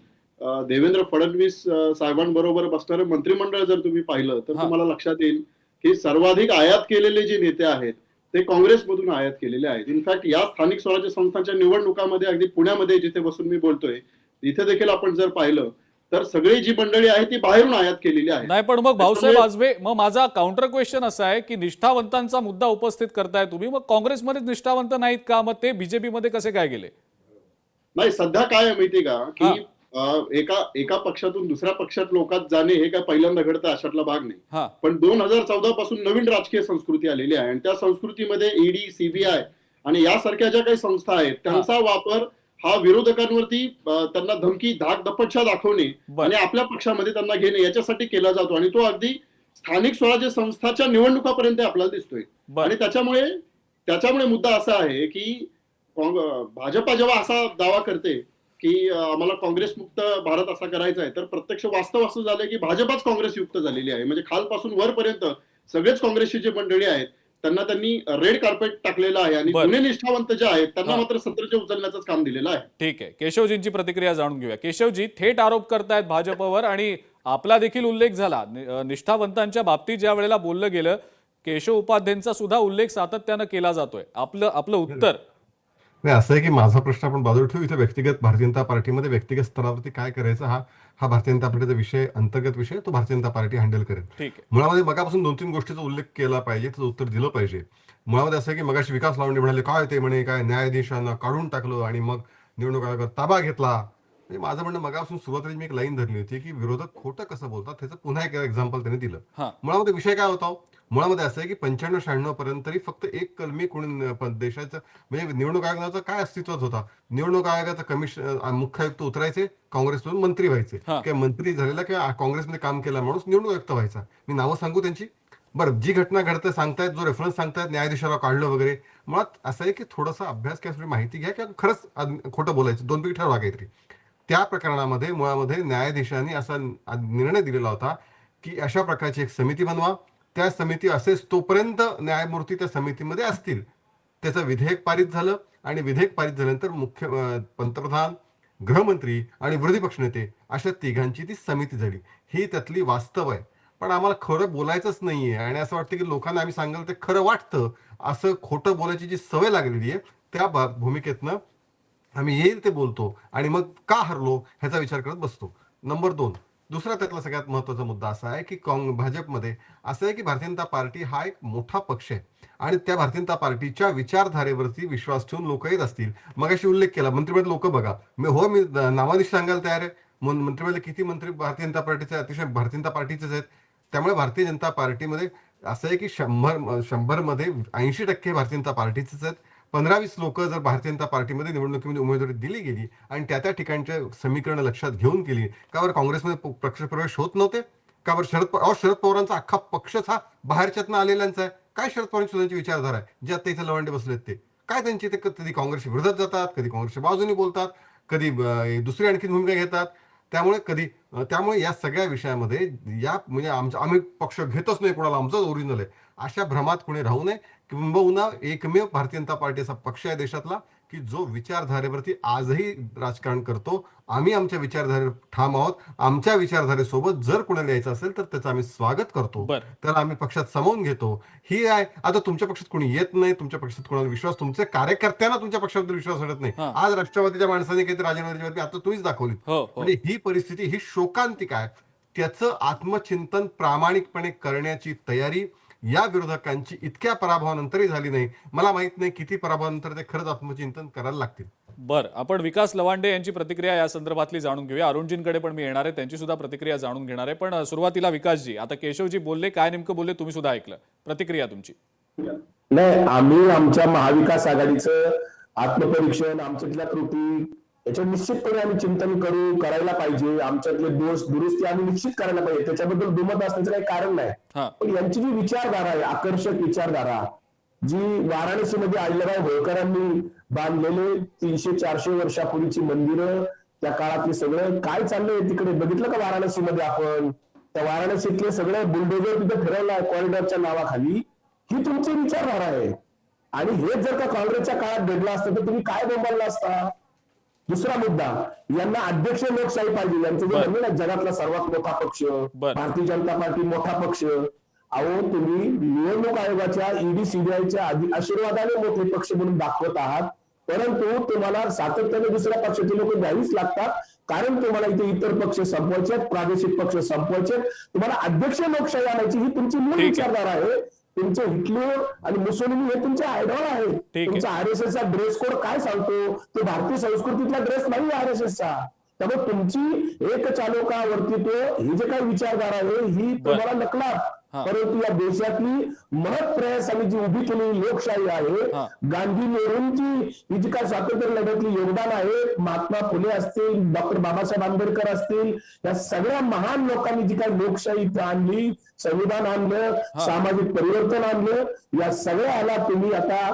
देवेंद्र फडणवीस साहेबांबरोबर बसणारं मंत्रिमंडळ जर तुम्ही पाहिलं तर तुम्हाला लक्षात येईल की सर्वाधिक आयात केलेले जे नेते आहेत ते काँग्रेसमधून आयात केलेले आहेत. इनफॅक्ट या स्थानिक स्वराज्य संस्थांच्या निवडणुकामध्ये अगदी पुण्यामध्ये जिथे बसून मी बोलतोय इथे देखील आपण जर पाहिलं तर सगळी जी मंडळी आहे ती बाहेरून आयात केलेली आहे. नाही, पण मग भाऊसाहेब आजबे, मग माझा काउंटर क्वेश्चन असा आहे की निष्ठावंतांचा मुद्दा उपस्थित करताय तुम्ही, मग काँग्रेसमध्ये निष्ठावंत नाहीत का? मग ते बीजेपी मध्ये कसे काय गेले? नाही, सध्या काय आहे माहितीये का की एका पक्षातून दुसऱ्या पक्षात लोकात जाणे हे काय पहिल्यांदा घडतं अशातला भाग नाही. पण 2014 पासून नवीन राजकीय संस्कृती आलेली आहे आणि त्या संस्कृतीमध्ये ईडी, सीबीआय आणि यासारख्या ज्या काही संस्था आहेत त्यांचा वापर हा विरोधकांवरती त्यांना धमकी, धाक, दपटशा दाखवणे आणि आपल्या पक्षामध्ये त्यांना घेणे याच्यासाठी केला जातो आणि तो अगदी स्थानिक स्वराज्य संस्थाच्या निवडणुकापर्यंत आपल्याला दिसतोय. आणि त्याच्यामुळे मुद्दा असा आहे की भाजपा जेव्हा असा दावा करते की आम्हाला काँग्रेस मुक्त भारत असा करायचा आहे तर प्रत्यक्ष वास्तव असं झालंय की भाजपच काँग्रेस युक्त झालेली आहे. म्हणजे खालपासून वरपर्यंत सगळेच काँग्रेसची जे मंडळी आहेत त्यांनी रेड कार्पेट टाकलेलं आहे आणि जुने निष्ठावंत जे आहेत त्यांना मात्र सत्तेचे उचलण्याचं काम दिलेलं आहे. ठीक आहे, केशवजींची प्रतिक्रिया जाणून घेऊया. केशवजी, थेट आरोप करतायत भाजपवर आणि आपला देखील उल्लेख झाला निष्ठावंतांच्या बाबतीत ज्या वेळेला बोललं गेलं, केशव उपाध्यायांचा सुद्धा उल्लेख सातत्यानं केला जातोय. आपलं उत्तर? नाही, असं आहे की माझा प्रश्न आपण बाजूला ठेवू. इथे व्यक्तिगत भारतीय जनता पार्टीमध्ये व्यक्तिगत स्तरावरती काय करायचं हा भारतीय जनता पार्टीचा विषय, अंतर्गत विषय, तो भारतीय जनता पार्टी हँडल करेल. ठीक आहे. मुळामध्ये मगापासून 2-3 गोष्टीचा उल्लेख केला पाहिजे, त्याचं उत्तर दिलं पाहिजे. मुळामध्ये असं आहे की मगाशी विकास लावंडे म्हणाले काय ते म्हणे काय न्यायाधीशांना काढून टाकलं आणि मग निवडणूक आयोगात ताबा घेतला. म्हणजे माझं म्हणणं मगापासून सुरुवातीला मी एक लाईन धरली होती की विरोधक खोटं कसं बोलतात त्याचं पुन्हा एक एक्झाम्पल त्यांनी दिलं. मुळामध्ये विषय काय होता? मुळामध्ये असं आहे की 95-96 पर्यंत तरी फक्त एक कलमी कोणी देशाचं म्हणजे निवडणूक आयोगाचा काय अस्तित्वात होता. निवडणूक आयोगाचा कमिशन मुख्य आयुक्त उतरायचे, काँग्रेसमधून मंत्री व्हायचे किंवा मंत्री झालेला किंवा काँग्रेसमध्ये काम केला माणूस निवडणूक आयुक्त व्हायचा. मी नावं सांगू त्यांची? बरं, जी घटना घडते सांगतायत, जो रेफरन्स सांगतायत न्यायाधीशाला काढलं वगैरे, मुळात असं आहे की थोडासा अभ्यास किंवा माहिती घ्या किंवा खरंच खोटं बोलायचं, 2 पैकी ठरवा काहीतरी. त्या प्रकरणामध्ये मुळामध्ये न्यायाधीशांनी असा निर्णय दिलेला होता की अशा प्रकारची एक समिती बनवा, त्या समिती असेच तोपर्यंत न्यायमूर्ती त्या समितीमध्ये असतील. त्याचं विधेयक पारित झालं आणि विधेयक पारित झाल्यानंतर पंतप्रधान, गृहमंत्री आणि विरोधी पक्षनेते अशा तिघांची ती समिती झाली. ही त्यातली वास्तव आहे. पण आम्हाला खरं बोलायचंच नाहीये आणि असं वाटतं की लोकांना आम्ही सांगाल ते खरं वाटतं, असं खोटं बोलायची जी सवय लागलेली आहे त्या भूमिकेतनं आम्ही येईल ते बोलतो आणि मग का हरलो ह्याचा विचार करत बसतो. नंबर 2, दुसरा त्यातला सगळ्यात महत्वाचा मुद्दा असा आहे की भाजपमध्ये असं आहे की भारतीय जनता पार्टी हा एक मोठा पक्ष आहे आणि त्या भारतीय जनता पार्टीच्या विचारधारेवरती विश्वास ठेवून लोक येत असतील. मगाशी उल्लेख केला मंत्रिमंडळ लोक बघा, मी नावानिशी सांगायला तयार आहे. मंत्रिमंडळ किती मंत्री भारतीय जनता पार्टीचे, अतिशय भारतीय जनता पार्टीचेच आहेत. त्यामुळे भारतीय जनता पार्टीमध्ये असं आहे की 100 मध्ये 80% भारतीय जनता पार्टीचेच आहेत. 15-20 लोक जर भारतीय जनता पार्टीमध्ये निवडणुकीमध्ये उमेदवारी दिली गेली आणि त्या ठिकाणच्या समीकरण लक्षात घेऊन केली, का बरं काँग्रेसमध्ये पक्षप्रवेश होत नव्हते? का बरं शरद पवारांचा अख्खा पक्षच हा बाहेरच्यातनं आलेल्यांचा आहे. काय शरद पवारांची त्यांची विचारधारा आहे जे आता इथे लवंडे बसलेत ते काय? त्यांची ते कधी काँग्रेसच्या विरोधात जातात, कधी काँग्रेसच्या बाजूने बोलतात, कधी दुसरी आणखी भूमिका घेतात. त्यामुळे या सगळ्या विषयामध्ये म्हणजे आम्ही पक्ष घेतच नाही कोणाला, आमचाच ओरिजिनल आहे अशा भ्रमात कोणी राहू नये. किंबहुना एकमेव भारतीय जनता पार्टी असा पक्ष आहे देशातला की जो विचारधारेवरती आजही राजकारण करतो. आम्ही आमच्या विचारधारेवर ठाम आहोत. आमच्या विचारधारेसोबत जर कोणाला यायचं असेल तर त्याचं आम्ही स्वागत करतो, त्याला आम्ही पक्षात सामावून घेतो. ही आहे. आता तुमच्या पक्षात कोणी येत नाही, तुमच्या पक्षात कोणाला विश्वास, तुमच्या कार्यकर्त्यांना तुमच्या पक्षाबद्दल विश्वास वाटत नाही. आज राष्ट्रवादीच्या माणसाने काहीतरी राजीनामे आता तुम्हीच दाखवली. म्हणजे ही परिस्थिती ही शोकांतिक आहे. त्याचं आत्मचिंतन प्रामाणिकपणे करण्याची तयारी या विरोधकांची इतक्या पराभवानंतरही झाली नाही. मला माहित नाही किती पराभवानंतर ते खरंच आत्मचिंतन करायला लागतील. बरं, आपण विकास लवांडे यांची प्रतिक्रिया या संदर्भातली जाणून घेऊया. अरुणजींकडे पण मी येणार आहे, त्यांची सुद्धा प्रतिक्रिया जाणून घेणार आहे. पण सुरुवातीला विकासजी, आता केशवजी बोलले, काय नेमकं बोलले तुम्ही सुद्धा ऐकलं, प्रतिक्रिया तुमची. नाही, आम्ही आमच्या महाविकास आघाडीचं आत्मपरीक्षण, आमच्यातल्या त्रुटी याच्यावर निश्चितपणे आम्ही चिंतन करायला पाहिजे. आमच्यातले दोष दुरुस्ती आम्ही निश्चित करायला पाहिजे. त्याच्याबद्दल दुमत असण्याचं काही कारण नाही. पण यांची जी विचारधारा आहे, आकर्षक विचारधारा, जी वाराणसीमध्ये अहिल्याबाई होळकरांनी बांधलेले 300-400 वर्षापूर्वीची मंदिरं, त्या काळातले सगळं काय चाललंय तिकडे बघितलं का वाराणसीमध्ये? आपण त्या वाराणसीतले सगळं बुलडोजर तिथे फिरवलाय कॉरिडॉरच्या नावाखाली. ही तुमची विचारधारा आहे. आणि हेच जर का काँग्रेसच्या काळात घडलं असतं तर तुम्ही काय बोंबावला असता? दुसरा मुद्दा, यांना अध्यक्ष लोकशाही पाहिजे. यांचं जे म्हणलं ना, जगातला सर्वात मोठा पक्ष भारतीय जनता पार्टी मोठा पक्ष, अहो तुम्ही निवडणूक आयोगाच्या ईडी सीबीआयच्या आशीर्वादाने मोठे पक्ष म्हणून दाखवत आहात, परंतु तुम्हाला सातत्याने दुसऱ्या पक्षाचे लोक द्यावीच लागतात, कारण तुम्हाला इथे इतर पक्ष संपवायचे, प्रादेशिक पक्ष संपवायचे, तुम्हाला अध्यक्ष लोकशाही आणायची ही तुमची मूळ विचारधारा आहे. तुमचे हिटलर आणि मुसोलिनी हे तुमचे आयडॉल आहे. तुमचा आरएसएसचा ड्रेस कोड काय सांगतो? तो भारतीय संस्कृतीतला ड्रेस नाही आरएसएसचा. त्यामुळे तुमची एक चालोकावरती हे जे काही विचारधारा आहे ही तुम्हाला नकला, परंतु या देशातली महत् प्रयासाने जी उभी केलेली लोकशाही आहे, गांधी नेहरूंची ही जी काय स्वातंत्र्य लढ्यातली योगदान आहे, महात्मा फुले असतील, डॉक्टर बाबासाहेब आंबेडकर असतील, या सगळ्या महान लोकांनी जी काही लोकशाही आणली, संविधान आणलं, सामाजिक परिवर्तन आणलं, या सगळ्याला तुम्ही आता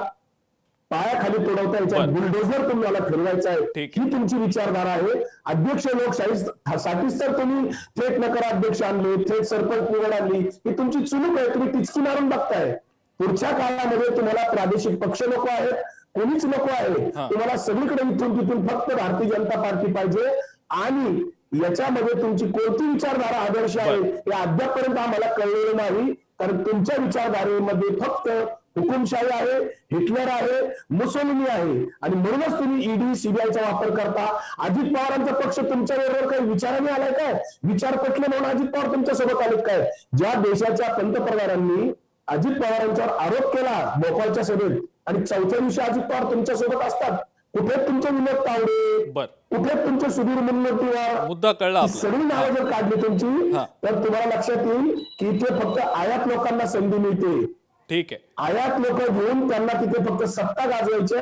पायाखाली तोडवता, याच्यात बुलडोझर तुम्हाला फिरवायचा आहे, ही तुमची विचारधारा आहे. अध्यक्ष लोकशाहीसाठीच तर तुम्ही थेट नगराध्यक्ष आणले, थेट सरपंच निवड आणली, ही तुमची चुलूक आहे. तुम्ही टिचकी मारून बघताय. पुढच्या काळामध्ये तुम्हाला प्रादेशिक पक्ष नको आहेत, कोणीच नको आहे. तुम्हाला सगळीकडे इथून तिथून फक्त भारतीय जनता पार्टी पाहिजे. आणि याच्यामध्ये तुमची कोणती विचारधारा आदर्श आहे हे अद्यापपर्यंत आम्हाला कळलेलं नाही, कारण तुमच्या विचारधारेमध्ये फक्त हुकुमशाही आहे, हिटलर आहे, मुसोलिनी आहे, आणि म्हणूनच तुम्ही ईडी सीबीआयचा वापर करता. अजित पवारांचा पक्ष तुमच्या बरोबर काही विचाराने आलाय काय? विचार पटले म्हणून अजित पवार तुमच्या सोबत आलेत काय? ज्या देशाच्या पंतप्रधानांनी अजित पवारांच्यावर आरोप केला भोपाळच्या सभेत, आणि चौथ्या दिवशी अजित पवार तुमच्या सोबत असतात, कुठे तुमचे विनोद तावडे, कुठे तुमचे सुधीर मुनगंटीवार, मुद्दा कळला. सगळी नावं जर काढली तुमची तर तुम्हाला लक्षात येईल की इथे फक्त आयात लोकांना संधी मिळते. ठीक आहे, आयात लोक घेऊन त्यांना तिथे फक्त सत्ता गाजवायची,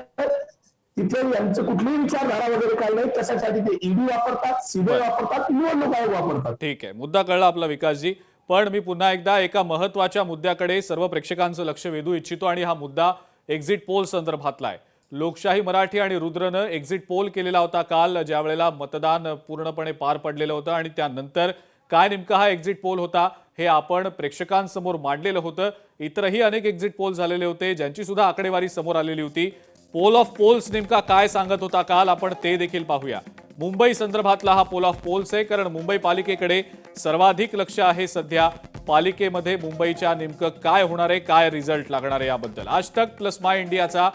तिथे यांचं कुठलीही विचारधारा वगैरे काही नाही. त्यासाठी ते ईडी वापरतात, सीबीआय वापरतात, निवडणूक आयोग वापरतात. ठीक आहे, मुद्दा कळला आपला विकासजी. पण मी पुन्हा एकदा एका महत्वाच्या मुद्द्याकडे सर्व प्रेक्षकांचं लक्ष वेधू इच्छितो, आणि हा मुद्दा एक्झिट पोल संदर्भातला आहे. लोकशाही मराठी आणि रुद्रनं एक्झिट पोल केलेला होता काल, ज्या वेळेला मतदान पूर्णपणे पार पडलेलं होतं, आणि त्यानंतर काय नेमका हा एक्झिट पोल होता हे आपण प्रेक्षकांसमोर मांडलेलं होतं. इतरही अनेक एक्झिट पोल झालेले होते, ज्यांची सुद्धा आकडेवारी समोर आलेली होती. पोल ऑफ पोल्स नेमका काय सांगत होता काल, आपण ते देखील पाहूया. मुंबई संदर्भातला हा पोल ऑफ पोल्स आहे, कारण मुंबई पालिकेकडे सर्वाधिक लक्ष आहे सध्या. पालिकेमध्ये मुंबईच्या नेमकं काय होणार आहे, काय रिझल्ट लागणार आहे याबद्दल. आज तक प्लस माय इंडियाचा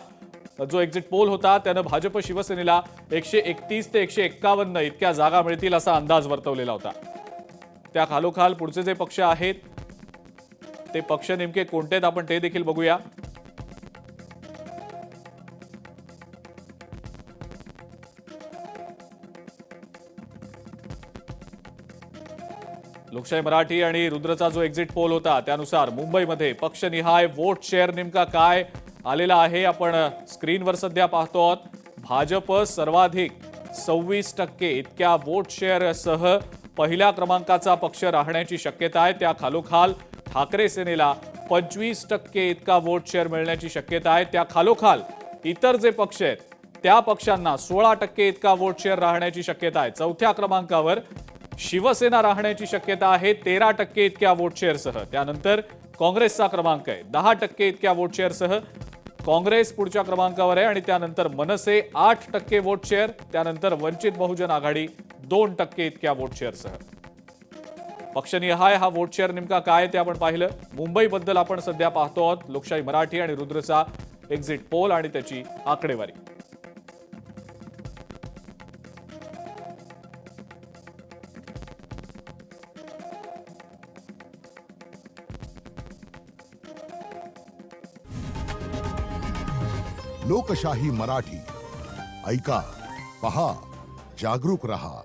जो एक्झिट पोल होता त्यानं भाजप शिवसेनेला 131 ते 151 इतक्या जागा मिळतील असा अंदाज वर्तवलेला होता. त्या खालोखाल पुढचे जे पक्ष आहेत ते पक्ष नेमके कोणते आहेत आपण ते देखील बघूया. लोकशाही मराठी आणि रुद्रचा जो एक्झिट पोल होता त्यानुसार मुंबईमध्ये पक्षनिहाय वोट शेअर नेमका काय आलेला आहे आपण स्क्रीनवर सध्या पाहतो आहोत. भाजप सर्वाधिक 26% इतक्या वोट शेअर सह पहिल्या क्रमांकाचा पक्ष राहण्याची शक्यता आहे. त्या खालोखाल ठाकरे सेनेला 25% इतका वोट शेअर मिळण्याची शक्यता आहे. त्या खालोखाल इतर जे पक्ष आहेत त्या पक्षांना 16% इतका वोट शेअर राहण्याची शक्यता आहे. चौथ्या क्रमांकावर शिवसेना राहण्याची शक्यता आहे 13% इतक्या वोट शेअरसह. त्यानंतर काँग्रेसचा क्रमांक आहे 10% इतक्या वोट शेअरसह. काँग्रेस पुढच्या क्रमांकावर आहे, आणि त्यानंतर मनसे 8% वोट शेअर. त्यानंतर वंचित बहुजन आघाडी 2% इतक्या वोट शेअरसह. पक्षनिहाय हा वोट शेअर नेमका काय ते आपण पाहिलं. मुंबईबद्दल आपण सध्या पाहतो आहोत लोकशाही मराठी आणि रुद्रचा एक्झिट पोल आणि त्याची आकडेवारी. लोकशाही मराठी ऐका, पहा, जागरूक रहा.